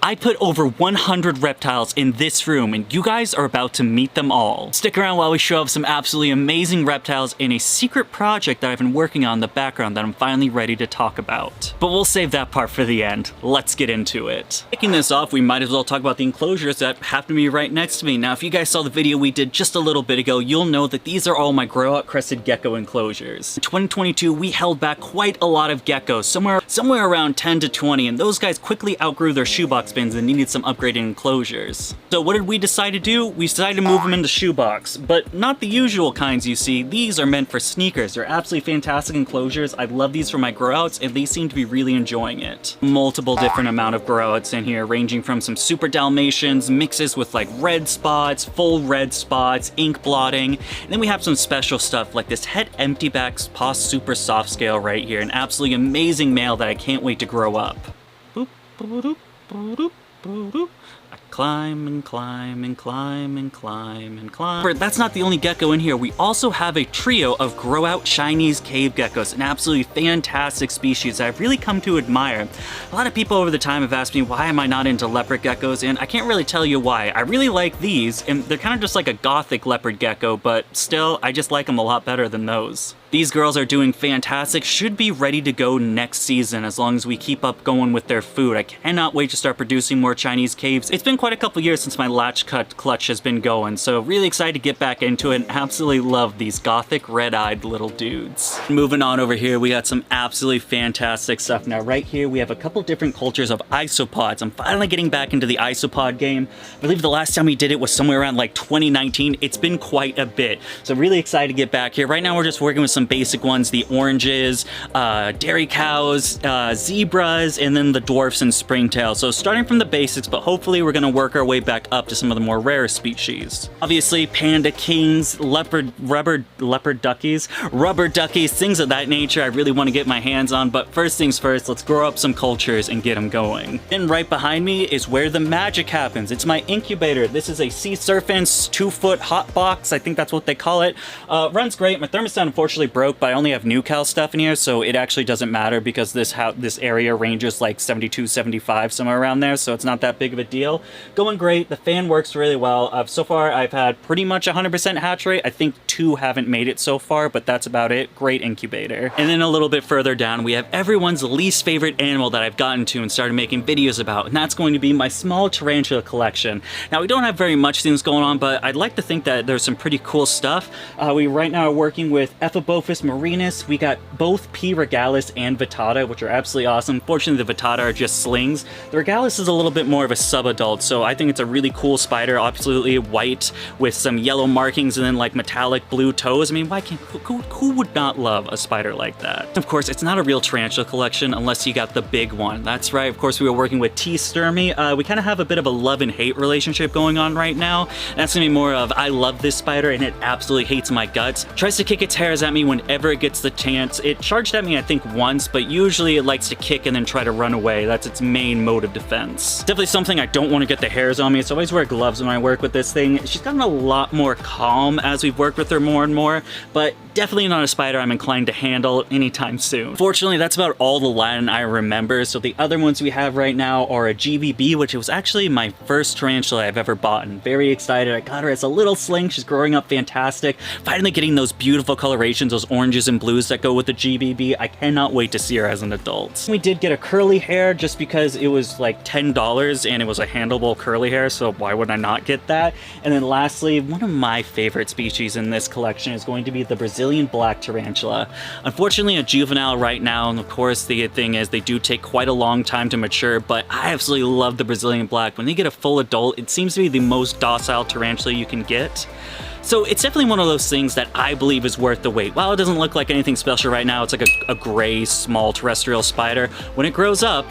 I put over 100 reptiles in this room, and you guys are about to meet them all. Stick around while we show off some absolutely amazing reptiles in a secret project that I've been working on in the background that I'm finally ready to talk about. But we'll save that part for the end. Let's get into it. Kicking this off, we might as well talk about the enclosures that happen to be right next to me. Now, if you guys saw the video we did just a little bit ago, you'll know that these are all my Growout Crested Gecko enclosures. In 2022, we held back quite a lot of geckos, somewhere around 10 to 20, and those guys quickly outgrew their shoebox bins and needed some upgraded enclosures. So what did we decide to do? We decided to move them into shoebox, but not the usual kinds you see. These are meant for sneakers. They're absolutely fantastic enclosures. I love these for my Growouts, and they seem to be really enjoying it. Multiple different amount of Growouts in here, ranging from some super Dalmatians, mixes with like red spots, full red spots, ink blotting, and then we have some special stuff like this Het Empty Back Paw Super Soft Scale right here, an absolutely amazing male that I can't wait to grow up. Boop, boop, boop, boop, boop, boop, boop. I climb and climb and climb and climb and climb. But that's not the only gecko in here. We also have a trio of Growout Chinese cave geckos, an absolutely fantastic species that I've really come to admire. A lot of people over the time have asked me why am I not into leopard geckos, and I can't really tell you why. I really like these, and they're kind of just like a gothic leopard gecko, but still, I just like them a lot better than those. These girls are doing fantastic, should be ready to go next season as long as we keep up going with their food. I cannot wait to start producing more Chinese caves. It's been quite a couple years since my latch cut clutch has been going, so really excited to get back into it and absolutely love these gothic red-eyed little dudes. Moving on over here, we got some absolutely fantastic stuff. Now right here, we have a couple different cultures of isopods. I'm finally getting back into the isopod game. I believe the last time we did it was somewhere around like 2019. It's been quite a bit, so really excited to get back here. Right now, we're just working with some basic ones, the oranges, dairy cows, zebras, and then the dwarfs and springtail. So starting from the basics, but hopefully we're gonna work our way back up to some of the more rare species. Obviously, panda kings, rubber duckies, things of that nature I really want to get my hands on, but first things first, let's grow up some cultures and get them going. Then right behind me is where the magic happens. It's my incubator. This is a sea serpent's 2-foot hot box. I think that's what they call it. Runs great. My thermostat unfortunately broke, but I only have NewCal stuff in here, so it actually doesn't matter because this area ranges like 72, 75, somewhere around there, so it's not that big of a deal. Going great. The fan works really well. So far, I've had pretty much 100% hatch rate. I think 2 haven't made it so far, but that's about it. Great incubator. And then a little bit further down, we have everyone's least favorite animal that I've gotten to and started making videos about, and that's going to be my small tarantula collection. Now, we don't have very much things going on, but I'd like to think that there's some pretty cool stuff. We right now are working with Ephibophus marinus. We got both P. regalis and Vittata, which are absolutely awesome. Fortunately, the Vittata are just slings. The regalis is a little bit more of a sub-adult, so I think it's a really cool spider, absolutely white with some yellow markings and then like metallic blue toes. I mean, who would not love a spider like that? Of course, it's not a real tarantula collection unless you got the big one. That's right, of course, we were working with T. sturmey. We kind of have a bit of a love and hate relationship going on right now. That's gonna be more of, I love this spider and it absolutely hates my guts. Tries to kick its hairs at me whenever it gets the chance. It charged at me, I think, once, but usually it likes to kick and then try to run away. That's its main mode of defense. Definitely something I don't want to get the hairs on me, so I always wear gloves when I work with this thing. She's gotten a lot more calm as we've worked with her more and more, but definitely not a spider I'm inclined to handle anytime soon. Fortunately, that's about all the Latin I remember, so the other ones we have right now are a GBB, which was actually my first tarantula I've ever bought, and very excited. I got her as a little sling. She's growing up fantastic. Finally getting those beautiful colorations, those oranges and blues that go with the GBB. I cannot wait to see her as an adult. We did get a curly hair just because it was like $10 and it was a handleable curly hair, so why would I not get that? And then lastly, one of my favorite species in this collection is going to be the Brazilian black tarantula. Unfortunately, a juvenile right now, and of course the thing is they do take quite a long time to mature, but I absolutely love the Brazilian black. When they get a full adult, it seems to be the most docile tarantula you can get. So it's definitely one of those things that I believe is worth the wait. While it doesn't look like anything special right now, it's like a gray, small terrestrial spider. When it grows up,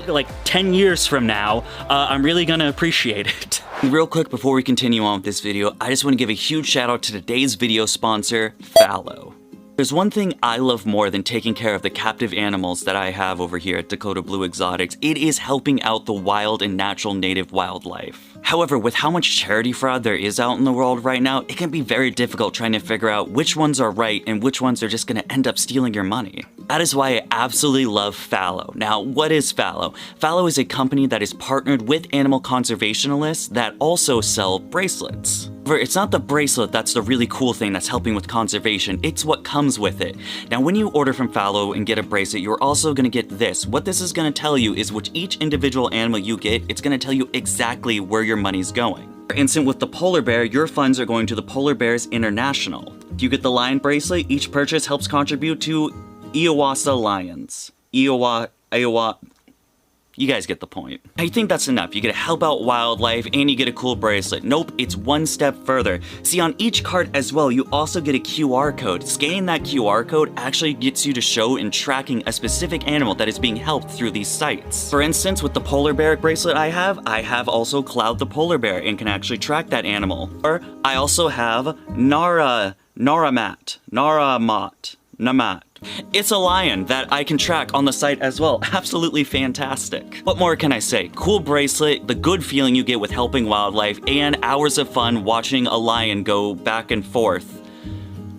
like 10 years from now, I'm really gonna appreciate it. Real quick before we continue on with this video, I just want to give a huge shout out to today's video sponsor, Fallow. There's one thing I love more than taking care of the captive animals that I have over here at Dakota Blue Exotics. It is helping out the wild and natural native wildlife. However, with how much charity fraud there is out in the world right now, it can be very difficult trying to figure out which ones are right and which ones are just going to end up stealing your money. That is why I absolutely love Fallow. Now, what is Fallow? Fallow is a company that is partnered with animal conservationists that also sell bracelets. However, it's not the bracelet that's the really cool thing that's helping with conservation, it's what comes with it. Now, when you order from Fallow and get a bracelet, you're also going to get this. What this is going to tell you is with each individual animal you get, it's going to tell you exactly where your money's going. For instance, with the polar bear, your funds are going to the Polar Bears International. If you get the lion bracelet, each purchase helps contribute to Iowasa Lions. Iowa. You guys get the point. I think that's enough. You get to help out wildlife and you get a cool bracelet. Nope, it's one step further. See, on each card as well, you also get a QR code. Scanning that QR code actually gets you to show and tracking a specific animal that is being helped through these sites. For instance, with the polar bear bracelet I have also Cloud the polar bear and can actually track that animal. Or I also have Namat. It's a lion that I can track on the site as well. Absolutely fantastic. What more can I say? Cool bracelet, the good feeling you get with helping wildlife, and hours of fun watching a lion go back and forth.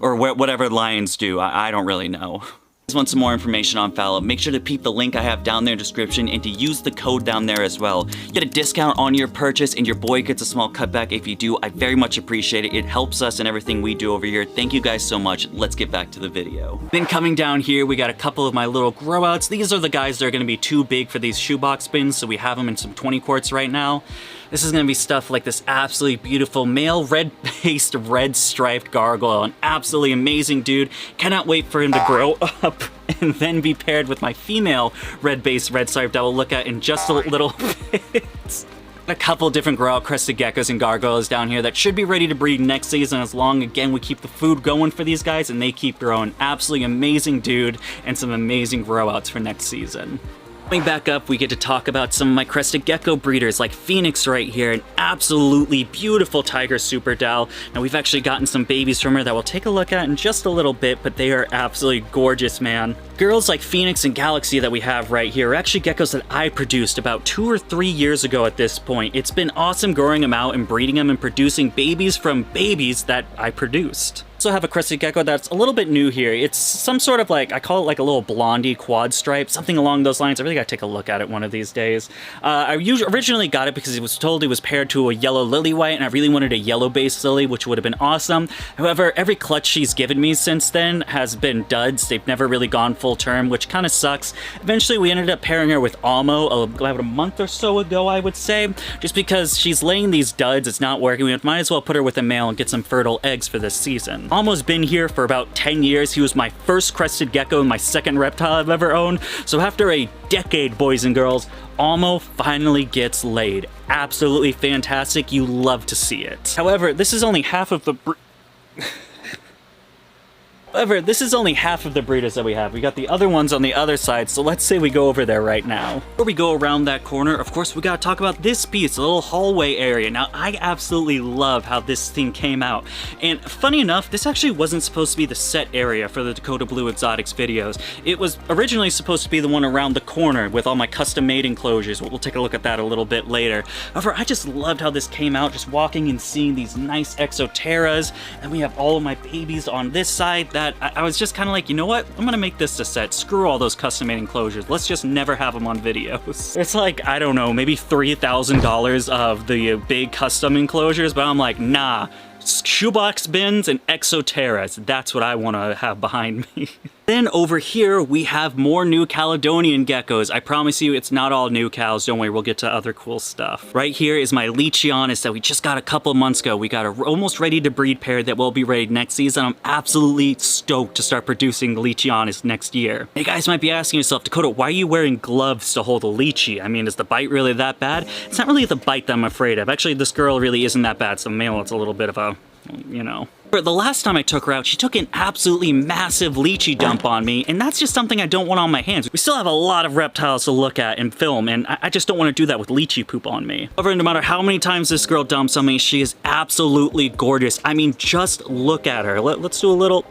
Or whatever lions do, I don't really know. If you want some more information on Fallow, make sure to peep the link I have down there in the description and to use the code down there as well. You get a discount on your purchase and your boy gets a small cutback if you do. I very much appreciate it. It helps us in everything we do over here. Thank you guys so much. Let's get back to the video. Then coming down here, we got a couple of my little Growouts. These are the guys that are going to be too big for these shoebox bins, so we have them in some 20 quarts right now. This is going to be stuff like this absolutely beautiful male red-based red striped gargoyle. An absolutely amazing dude. Cannot wait for him to grow up and then be paired with my female red-based red striped that we'll look at in just a little bit. A couple different Growout Crested Geckos and gargoyles down here that should be ready to breed next season as long, again, we keep the food going for these guys and they keep growing. Absolutely amazing dude and some amazing Growouts for next season. Coming back up, we get to talk about some of my Crested Gecko breeders, like Phoenix right here, an absolutely beautiful tiger super doll. Now, we've actually gotten some babies from her that we'll take a look at in just a little bit, but they are absolutely gorgeous, man. Girls like Phoenix and Galaxy that we have right here are actually geckos that I produced about 2 or 3 years ago at this point. It's been awesome growing them out and breeding them and producing babies from babies that I produced. Also have a Crested Gecko that's a little bit new here. It's some sort of like, I call it like a little blondie quad stripe, something along those lines. I really gotta take a look at it one of these days. I originally got it because it was told it was paired to a yellow lily white, and I really wanted a yellow-based lily, which would have been awesome. However, every clutch she's given me since then has been duds. They've never really gone full term, which kind of sucks. Eventually, we ended up pairing her with Almo about a month or so ago, I would say, just because she's laying these duds, it's not working. We might as well put her with a male and get some fertile eggs for this season. Almo's been here for about 10 years. He was my first Crested Gecko and my second reptile I've ever owned. So after a decade, boys and girls, Almo finally gets laid. Absolutely fantastic. You love to see it. However, this is only half of the breeders that we have. We got the other ones on the other side, so let's say we go over there right now. Before we go around that corner, of course, we gotta talk about this piece, a little hallway area. Now, I absolutely love how this thing came out. And funny enough, this actually wasn't supposed to be the set area for the Dakota Blue Exotics videos. It was originally supposed to be the one around the corner with all my custom-made enclosures. We'll take a look at that a little bit later. However, I just loved how this came out, just walking and seeing these nice exoteras. And we have all of my babies on this side that I was just kind of like, you know what? I'm gonna make this a set. Screw all those custom-made enclosures. Let's just never have them on videos. It's like, I don't know, maybe $3,000 of the big custom enclosures, but I'm like, nah. Shoebox bins and exoteras. That's what I want to have behind me. Then over here, we have more New Caledonian geckos. I promise you, it's not all new cows. Don't worry, we'll get to other cool stuff. Right here is my Lychee that we just got a couple months ago. We got a almost ready to breed pair that will be ready next season. I'm absolutely stoked to start producing Lychee next year. You guys might be asking yourself, Dakota, why are you wearing gloves to hold a Lychee? I mean, is the bite really that bad? It's not really the bite that I'm afraid of. Actually, this girl really isn't that bad. It's the male, it's a little bit of a, you know. The last time I took her out, she took an absolutely massive Lychee dump on me, and that's just something I don't want on my hands. We still have a lot of reptiles to look at and film, and I just don't want to do that with Lychee poop on me. However, no matter how many times this girl dumps on me, she is absolutely gorgeous. I mean, just look at her. Let's do a little...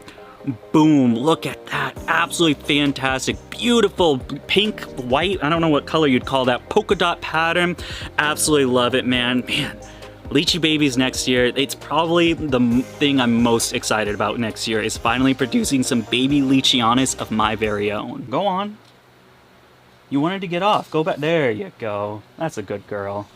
Boom, look at that. Absolutely fantastic. Beautiful pink, white, I don't know what color you'd call that, polka dot pattern. Absolutely love it, man. Man, Lychee babies next year, it's probably the thing I'm most excited about next year, is finally producing some baby Leachianas of my very own. Go on. You wanted to get off. Go back. There you go. That's a good girl.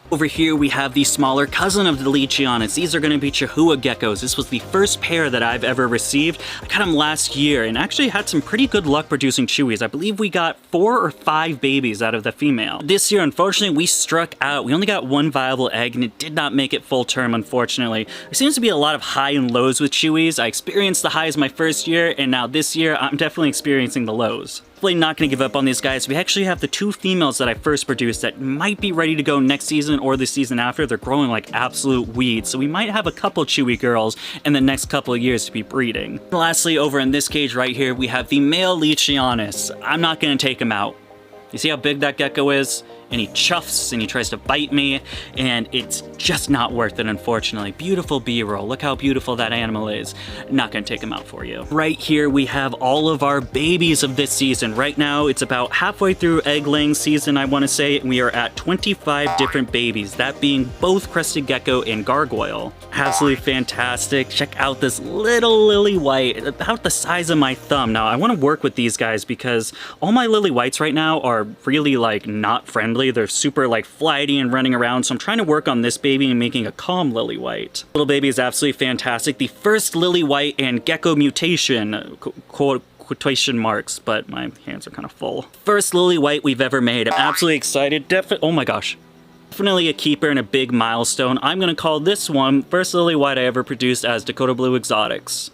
Over here we have the smaller cousin of the Leachianas. These are going to be Chihuah geckos. This was the first pair that I've ever received. I got them last year and actually had some pretty good luck producing chewies. I believe we got 4 or 5 babies out of the female. This year, unfortunately, we struck out. We only got 1 viable egg and it did not make it full term, unfortunately. There seems to be a lot of high and lows with chewies. I experienced the highs my first year, and now this year I'm definitely experiencing the lows. Definitely not going to give up on these guys. We actually have the 2 females that I first produced that might be ready to go next season or the season after. They're growing like absolute weeds, so we might have a couple chewy girls in the next couple of years to be breeding. And lastly, over in this cage right here, we have the male Leachianus. I'm not going to take him out. You see how big that gecko is? And he chuffs and he tries to bite me, and it's just not worth it, unfortunately. Beautiful B-roll. Look how beautiful that animal is. Not gonna take him out for you. Right here we have all of our babies of this season. Right now it's about halfway through egg laying season, I want to say, and we are at 25 different babies, that being both Crested Gecko and Gargoyle. Absolutely fantastic. Check out this little lily white, about the size of my thumb. Now I want to work with these guys because all my lily whites right now are really like not friendly. They're super like flighty and running around, so I'm trying to work on this baby and making a calm lily white. Little baby is absolutely fantastic. The first lily white and gecko mutation, quotation marks, but my hands are kind of full. First lily white we've ever made. I'm absolutely excited. Oh my gosh. Definitely a keeper and a big milestone. I'm gonna call this one first lily white I ever produced as Dakota Blue Exotics.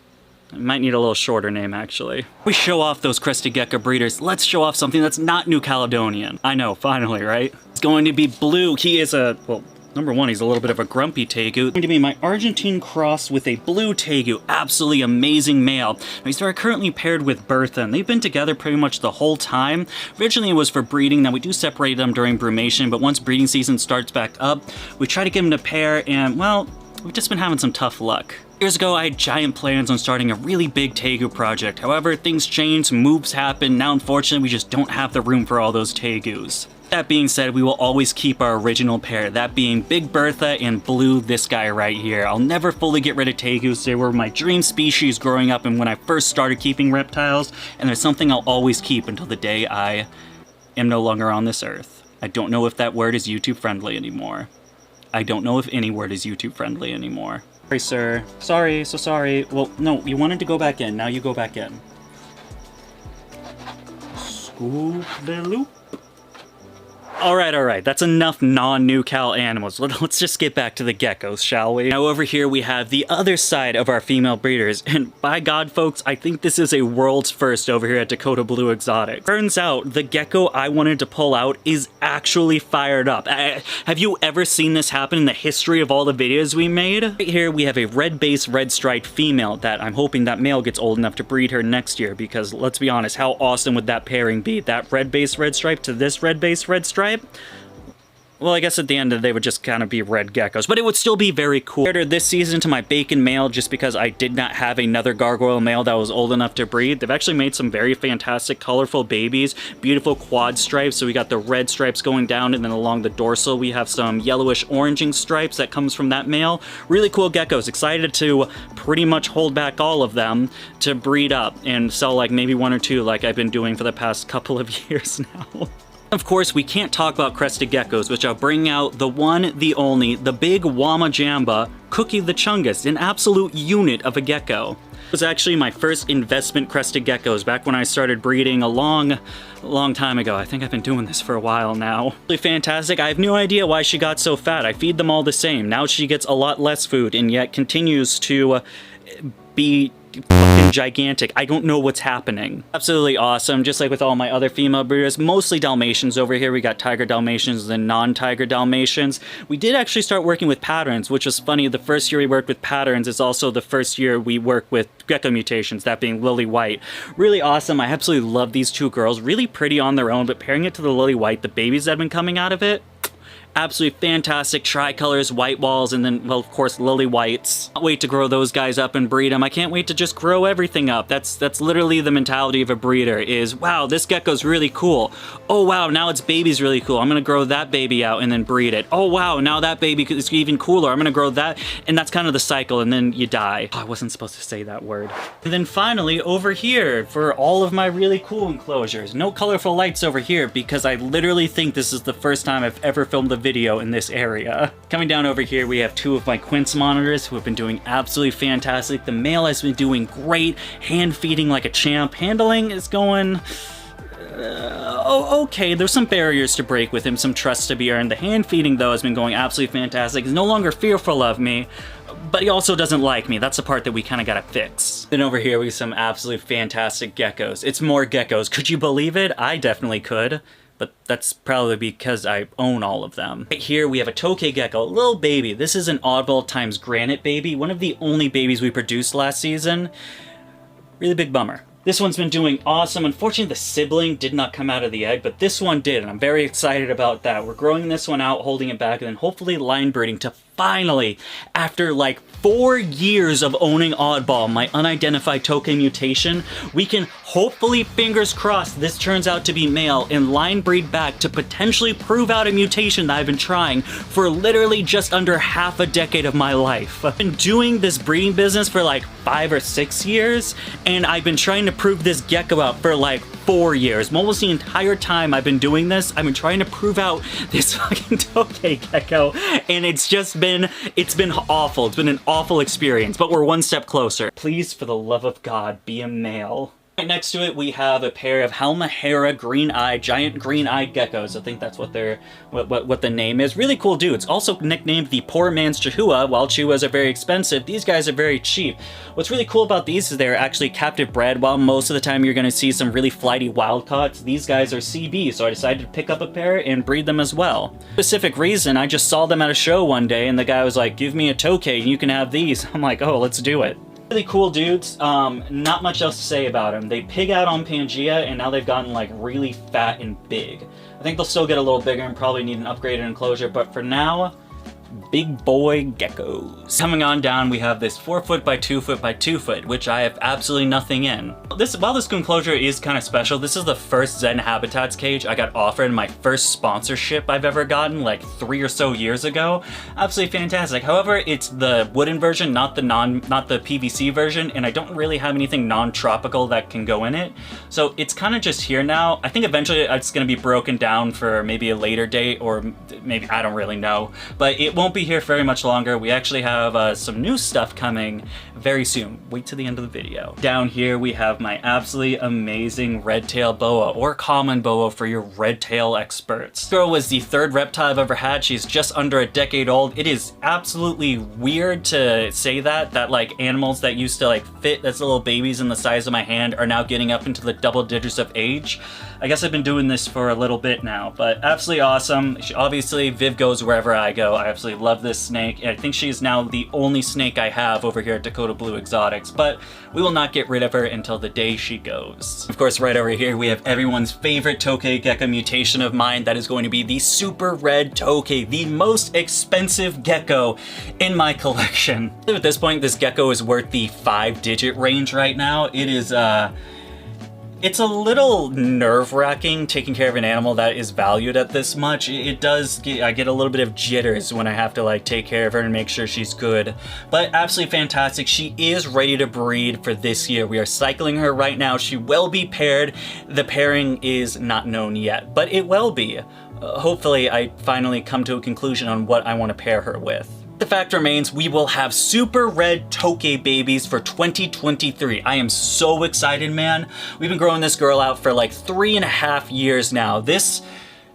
I might need a little shorter name, actually. We show off those Crested Gecko breeders. Let's show off something that's not New Caledonian. I know, finally, right? It's going to be Blue. He is a, well, number one, he's a little bit of a grumpy Tegu. It's going to be my Argentine cross with a blue Tegu. Absolutely amazing male. Now, he's currently paired with Bertha, and they've been together pretty much the whole time. Originally, it was for breeding. Now, we do separate them during brumation, but once breeding season starts back up, we try to get them to pair, and, well, we've just been having some tough luck. Years ago, I had giant plans on starting a really big Tegu project. However, things changed, moves happen. Now, unfortunately, we just don't have the room for all those Tegus. That being said, we will always keep our original pair, that being Big Bertha and Blue, this guy right here. I'll never fully get rid of Tegus. They were my dream species growing up and when I first started keeping reptiles, and they're something I'll always keep until the day I am no longer on this earth. I don't know if that word is YouTube friendly anymore. I don't know if any word is YouTube friendly anymore. Sorry, sir. Sorry, so sorry. Well, no, you wanted to go back in. Now you go back in. Scoop the loop. Alright, that's enough non-New Cal animals. Let's just get back to the geckos, shall we? Now over here we have the other side of our female breeders, and by God, folks, I think this is a world's first over here at Dakota Blue Exotic. Turns out, the gecko I wanted to pull out is actually fired up. Have you ever seen this happen in the history of all the videos we made? Right here we have a red-based, red-striped female that I'm hoping that male gets old enough to breed her next year, because let's be honest, how awesome would that pairing be? That red-based, red-stripe to this red-based, red-stripe? Well, I guess at the end they would just kind of be red geckos, but it would still be very cool. Compared this season to my bacon male, just because I did not have another gargoyle male that was old enough to breed, they've actually made some very fantastic, colorful babies, beautiful quad stripes. So we got the red stripes going down, and then along the dorsal we have some yellowish oranging stripes that comes from that male. Really cool geckos. Excited to pretty much hold back all of them to breed up and sell like maybe 1 or 2 like I've been doing for the past couple of years now. Of course, we can't talk about Crested Geckos, which I'll bring out the one, the only, the big Wama Jamba, Cookie the Chungus, an absolute unit of a gecko. It was actually my first investment Crested Geckos back when I started breeding a long time ago. I think I've been doing this for a while now. Really fantastic. I have no idea why she got so fat. I feed them all the same. Now she gets a lot less food and yet continues to be fucking gigantic. I don't know what's happening. Absolutely awesome, just like with all my other female breeders. Mostly Dalmatians over here. We got Tiger Dalmatians and non-Tiger Dalmatians. We did actually start working with patterns, which was funny. The first year we worked with patterns is also the first year we worked with gecko mutations, that being Lily White. Really awesome. I absolutely love these 2 girls. Really pretty on their own, but pairing it to the Lily White, the babies that have been coming out of it, Absolutely fantastic tricolors, white walls, and then, well, of course, lily whites. Can't wait to grow those guys up and breed them. I can't wait to just grow everything up. That's literally the mentality of a breeder is, wow, this gecko's really cool. Oh, wow, now its baby's really cool. I'm gonna grow that baby out and then breed it. Oh, wow, now that baby is even cooler. I'm gonna grow that, and that's kind of the cycle, and then you die. Oh, I wasn't supposed to say that word. And then finally, over here, for all of my really cool enclosures. No colorful lights over here, because I literally think this is the first time I've ever filmed a video in this area. Coming down over here, we have two of my Quince Monitors who have been doing absolutely fantastic. The male has been doing great, hand feeding like a champ. Handling is going... okay, there's some barriers to break with him, some trust to be earned. The hand feeding, though, has been going absolutely fantastic. He's no longer fearful of me, but he also doesn't like me. That's the part that we kind of gotta fix. Then over here, we have some absolutely fantastic geckos. It's more geckos. Could you believe it? I definitely could. But that's probably because I own all of them. Right here we have a Toke Gecko, a little baby. This is an oddball times granite baby, one of the only babies we produced last season. Really big bummer. This one's been doing awesome. Unfortunately, the sibling did not come out of the egg, but this one did, and I'm very excited about that. We're growing this one out, holding it back, and then hopefully line breeding to finally, after like 4 years of owning Oddball, my unidentified Toke mutation, we can hopefully, fingers crossed, this turns out to be male and line breed back to potentially prove out a mutation that I've been trying for literally just under half a decade of my life. I've been doing this breeding business for like 5 or 6 years, and I've been trying to prove this gecko out for like 4 years. Almost the entire time I've been doing this, I've been trying to prove out this fucking Toke Gecko, and it's been awful. It's been an awful experience, but we're one step closer. Please, for the love of God, be a male. Right next to it, we have a pair of Halmahera green-eyed, giant green-eyed geckos. I think that's what they're, what the name is. Really cool dudes. Also nicknamed the poor man's Chihuah. While Chihuahs are very expensive, these guys are very cheap. What's really cool about these is they're actually captive bred. While most of the time you're going to see some really flighty wild caughts, these guys are CB, so I decided to pick up a pair and breed them as well. Specific reason, I just saw them at a show one day, and the guy was like, "Give me a Toke and you can have these." I'm like, oh, let's do it. Really cool dudes. Not much else to say about them. They pig out on Pangea, and now they've gotten like really fat and big. I think they'll still get a little bigger and probably need an upgraded enclosure, but for now, big boy geckos. Coming on down, we have this 4 foot by 2 foot by 2 foot, which I have absolutely nothing in. While this enclosure is kind of special, this is the first Zen Habitats cage I got offered in my first sponsorship I've ever gotten, like 3 or so years ago. Absolutely fantastic. However, it's the wooden version, not the PVC version, and I don't really have anything non-tropical that can go in it. So it's kind of just here now. I think eventually it's gonna be broken down for maybe a later date, or maybe, I don't really know, but it won't be here very much longer. We actually have some new stuff coming very soon. Wait till the end of the video. Down here we have my absolutely amazing red tail boa, or common boa for your red tail experts. This girl was the 3rd reptile I've ever had. She's just under a decade old. It is absolutely weird to say that like animals that used to like fit as little babies in the size of my hand are now getting up into the double digits of age. I guess I've been doing this for a little bit now, but absolutely awesome. Obviously, Viv goes wherever I go. I absolutely love this snake. I think she's now the only snake I have over here at Dakota Blue Exotics, but we will not get rid of her until the day she goes. Of course, right over here, we have everyone's favorite Toke Gecko mutation of mine. That is going to be the super red Toke, the most expensive gecko in my collection. At this point, this gecko is worth the 5-digit range right now. It is, it's a little nerve-wracking taking care of an animal that is valued at this much. I get a little bit of jitters when I have to like take care of her and make sure she's good. But absolutely fantastic. She is ready to breed for this year. We are cycling her right now. She will be paired. The pairing is not known yet, but it will be. Hopefully I finally come to a conclusion on what I want to pair her with. The fact remains, we will have super red Toke babies for 2023. I am so excited, man. We've been growing this girl out for like 3.5 years now. This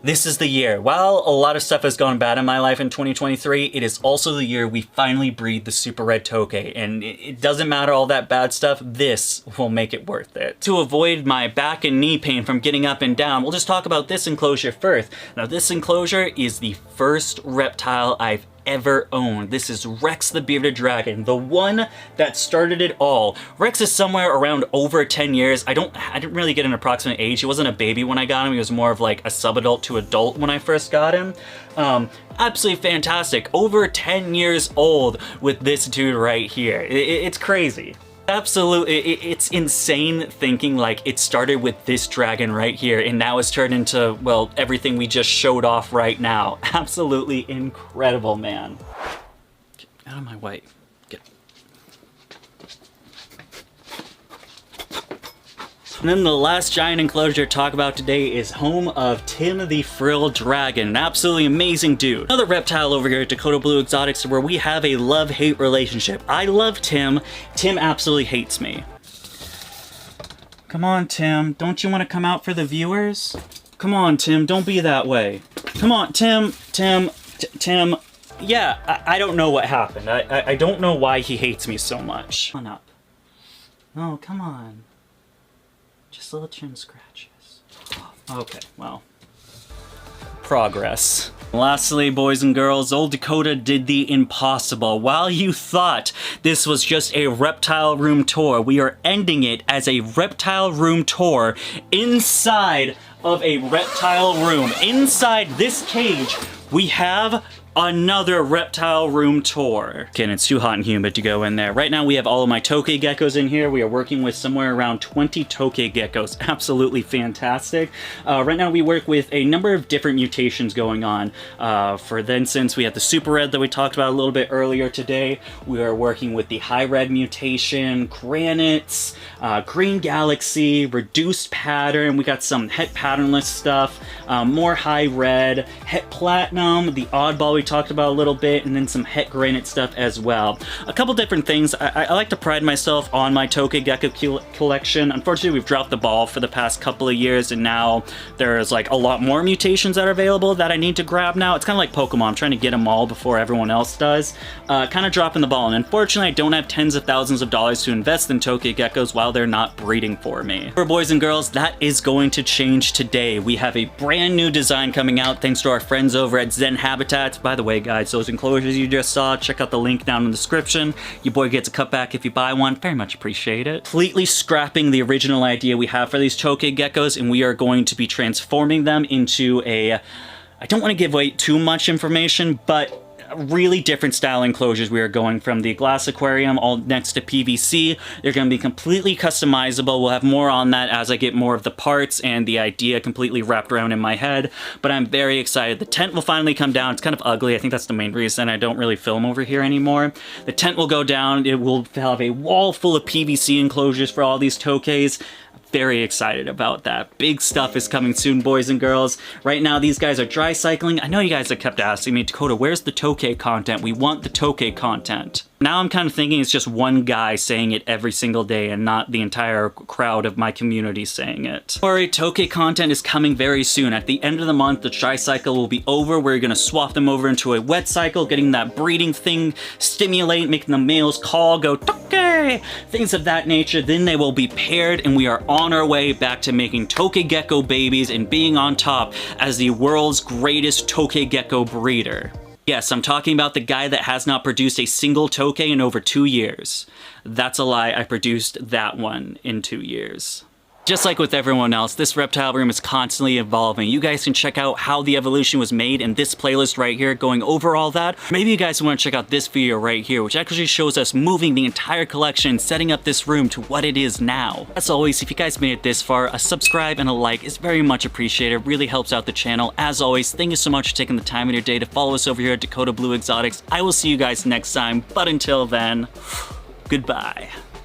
is the year. While a lot of stuff has gone bad in my life in 2023, it is also the year we finally breed the super red Toke, and it doesn't matter all that bad stuff, this will make it worth it. To avoid my back and knee pain from getting up and down, we'll just talk about this enclosure first. Now, this enclosure is the first reptile I've ever owned. This is Rex the Bearded Dragon, the one that started it all. Rex is somewhere around over 10 years. I didn't really get an approximate age. He wasn't a baby when I got him. He was more of like a subadult to adult when I first got him. Absolutely fantastic. Over 10 years old with this dude right here. It's crazy. Absolutely, it's insane thinking like it started with this dragon right here and now it's turned into, well, everything we just showed off right now. Absolutely incredible, man. Get out of my way. Get. And then the last giant enclosure to talk about today is home of Tim the Frill Dragon, an absolutely amazing dude. Another reptile over here at Dakota Blue Exotics where we have a love-hate relationship. I love Tim. Tim absolutely hates me. Come on, Tim. Don't you want to come out for the viewers? Come on, Tim. Don't be that way. Come on, Tim. Tim. Yeah, I don't know what happened. I don't know why he hates me so much. Come on up. Oh, come on. Just little chin scratches. Okay, well. Progress. Lastly, boys and girls, old Dakota did the impossible. While you thought this was just a reptile room tour, we are ending it as a reptile room tour inside of a reptile room. Inside this cage, we have another reptile room tour. Again, it's too hot and humid to go in there. Right now we have all of my Toke Geckos in here. We are working with somewhere around 20 Toke Geckos. Absolutely fantastic. Right now we work with a number of different mutations going on. For instance, we have the Super Red that we talked about a little bit earlier today. We are working with the High Red mutation, Granites, Green Galaxy, Reduced Pattern. We got some Het Patternless stuff, more High Red, Het Platinum, the Oddball we talked about a little bit, and then some Het Granite stuff as well. A couple different things. I like to pride myself on my Toke Gecko collection. Unfortunately, we've dropped the ball for the past couple of years, and now there's like a lot more mutations that are available that I need to grab now. It's kind of like Pokemon. I'm trying to get them all before everyone else does. Kind of dropping the ball, and unfortunately, I don't have tens of thousands of dollars to invest in Toke Geckos while they're not breeding for me. For boys and girls, that is going to change today. We have a brand new design coming out thanks to our friends over at Zen Habitats. By the way, guys, those enclosures you just saw, check out the link down in the description. Your boy gets a cutback if you buy one. Very much appreciate it. Completely scrapping the original idea we have for these Toke Geckos, and we are going to be transforming them into a... I don't want to give away too much information, but really different style enclosures. We are going from the glass aquarium all next to PVC. They're going to be completely customizable. We'll have more on that as I get more of the parts and the idea completely wrapped around in my head, but I'm very excited. The tent will finally come down. It's kind of ugly. I think that's the main reason I don't really film over here anymore. The tent will go down. It will have a wall full of PVC enclosures for all these Tokes. Very excited about that. Big stuff is coming soon, boys and girls. Right now, these guys are dry cycling. I know you guys have kept asking me, Dakota, where's the Toke content? We want the Toke content. Now I'm kind of thinking it's just one guy saying it every single day and not the entire crowd of my community saying it. Don't worry, Toke content is coming very soon. At the end of the month, the dry cycle will be over. We're gonna swap them over into a wet cycle, getting that breeding thing stimulate, making the males call, go Toke, things of that nature. Then they will be paired and we are on our way back to making Toke Gecko babies and being on top as the world's greatest Toke Gecko breeder. Yes, I'm talking about the guy that has not produced a single Toke in over 2 years. That's a lie, I produced that one in 2 years. Just like with everyone else, this reptile room is constantly evolving. You guys can check out how the evolution was made in this playlist right here, going over all that. Maybe you guys want to check out this video right here, which actually shows us moving the entire collection, setting up this room to what it is now. As always, if you guys made it this far, a subscribe and a like is very much appreciated. It really helps out the channel. As always, thank you so much for taking the time in your day to follow us over here at Dakota Blue Exotics. I will see you guys next time, but until then, goodbye.